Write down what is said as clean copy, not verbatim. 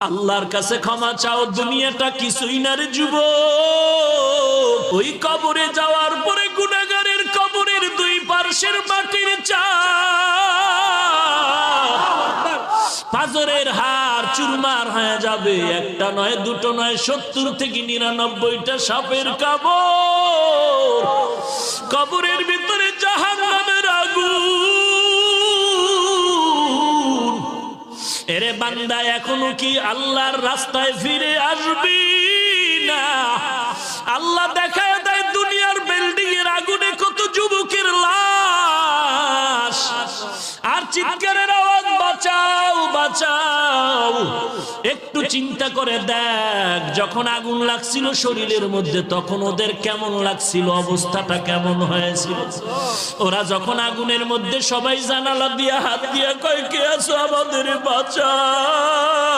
আল্লাহর কাছে ক্ষমা চাও, দুনিয়াটা কিছুই না রে যুবক। ওই কবরে যাওয়ার পরে গুনাহগারের কবরের দুই পার্শ্বের মাটির চাপ পাজরের হাড় চুরমার হয়ে যাবে। একটা নয়, দুটো নয়, 70 থেকে 99টা সাপের কামড়। কবরের ভিতরে জাহান্নামের আগুন। এরে বান্দা, এখনো কি আল্লাহর রাস্তায় ফিরে আসবি না? আল্লাহ দেখায় দেয় দুনিয়ার বিল্ডিং এর আগুনে কত যুবকের লাশ, আর চিৎকারের আওয়াজ, বাঁচাও বাঁচাও। একটু চিন্তা করে দেখ, যখন আগুন লাগছিল শরীরের মধ্যে তখন ওদের কেমন লাগছিল, অবস্থাটা কেমন হয়েছিল। ওরা যখন আগুনের মধ্যে সবাই জানালা দিয়া হাত দিয়া কয়, কে আছো, আমাদের বাঁচাও।